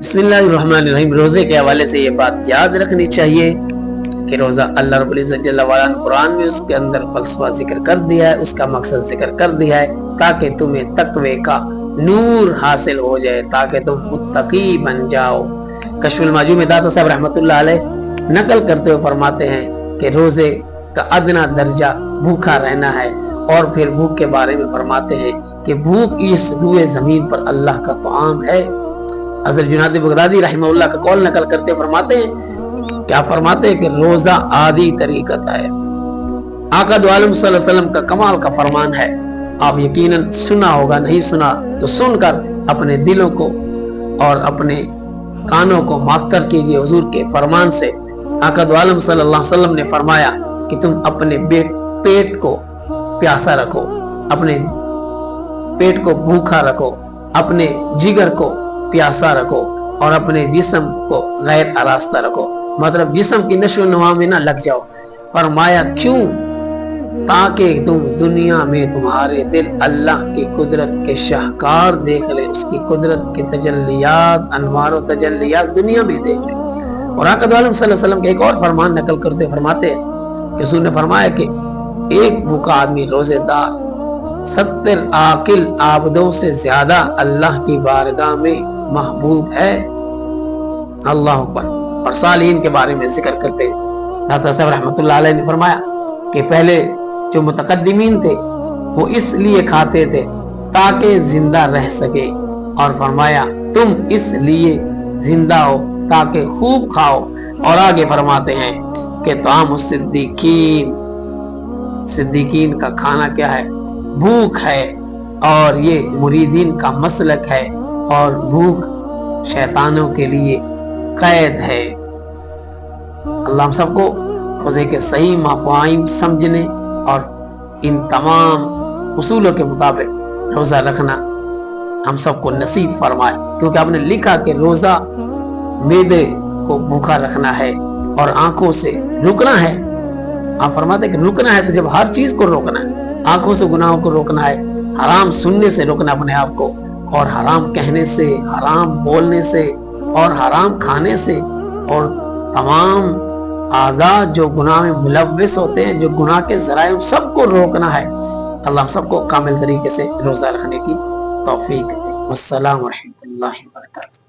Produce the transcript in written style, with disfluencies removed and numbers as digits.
بسم اللہ الرحمن الرحیم۔ روزے کے حوالے سے یہ بات یاد رکھنی چاہیے کہ روزہ اللہ رب العزت جل وعلا نے قرآن میں اس کے اندر فلسفہ ذکر کر دیا ہے، اس کا مقصد ذکر کر دیا ہے تاکہ تمہیں تقوی کا نور حاصل ہو جائے، تاکہ تم متقی بن جاؤ۔ کشف المعجوب میں داتا صاحب رحمۃ اللہ علیہ نقل کرتے ہوئے فرماتے ہیں کہ روزے کا ادنا درجہ بھوکا رہنا ہے، اور پھر بھوک کے بارے میں فرماتے ہیں کہ بھوک اس روئے زمین پر اللہ کا طعام ہے۔ حضرت جنید بغدادی رحمہ اللہ کا قول نقل کرتے فرماتے ہیں، کیا فرماتے ہیں کہ روزہ عادی طریقت ہے، آقا دو عالم صلی اللہ علیہ وسلم کا کمال کا فرمان ہے۔ آپ یقیناً سنا ہوگا، نہیں سنا تو سن کر اپنے دلوں کو اور اپنے کانوں کو معطر کیجئے حضور کے فرمان سے۔ آقا دو عالم صلی اللہ علیہ وسلم نے فرمایا کہ تم اپنے پیٹ کو پیاسا رکھو، اپنے پیٹ کو بھوکا رکھو، اپنے جگر کو پیاسا رکھو، اور اپنے جسم کو غیر آراستہ رکھو، مطلب جسم کی نشو و نما میں نہ لگ جاؤ۔ فرمایا کیوں؟ تاکہ تم دنیا میں تمہارے دل اللہ کی قدرت کے شاہکار دیکھ لے، اس کی قدرت کے تجلیات، انوار و تجلیات دنیا میں دیکھ لے۔ اور آقا دو عالم صلی اللہ علیہ وسلم کے ایک اور فرمان نقل کرتے فرماتے ہیں کہ حضور نے فرمایا کہ ایک بھوکا آدمی روزے دار 70 عاقل عابدوں سے زیادہ اللہ کی بارگاہ میں محبوب ہے۔ اللہ اکبر۔ اور صالحین کے بارے میں ذکر کرتے داتا صاحب رحمۃ اللہ علیہ نے فرمایا کہ پہلے جو متقدمین تھے وہ اس لیے کھاتے تھے تاکہ زندہ رہ سکے، اور فرمایا تم اس لیے زندہ ہو تاکہ خوب کھاؤ۔ اور آگے فرماتے ہیں کہ طعام الصدیقین، صدیقین کا کھانا کیا ہے؟ بھوک ہے، اور یہ مریدین کا مسلک ہے، اور بھوک شیطانوں کے لیے قید ہے۔ اللہ ہم سب کو روزے کے صحیح مفاہیم سمجھنے اور ان تمام اصولوں کے مطابق روزہ رکھنا ہم سب کو نصیب فرمائے، کیونکہ آپ نے لکھا کہ روزہ معدے کو بھوکا رکھنا ہے اور آنکھوں سے رکنا ہے۔ آپ فرماتے ہیں کہ رکنا ہے تو جب ہر چیز کو روکنا ہے، آنکھوں سے گناہوں کو روکنا ہے، حرام سننے سے روکنا اپنے آپ کو، اور حرام کہنے سے، حرام بولنے سے، اور حرام کھانے سے، اور تمام عادات جو گناہ میں ملوث ہوتے ہیں، جو گناہ کے ذرائع، سب کو روکنا ہے۔ اللہ ہم سب کو کامل طریقے سے روزہ رکھنے کی توفیق دے۔ والسلام ورحمۃ اللہ وبرکاتہ۔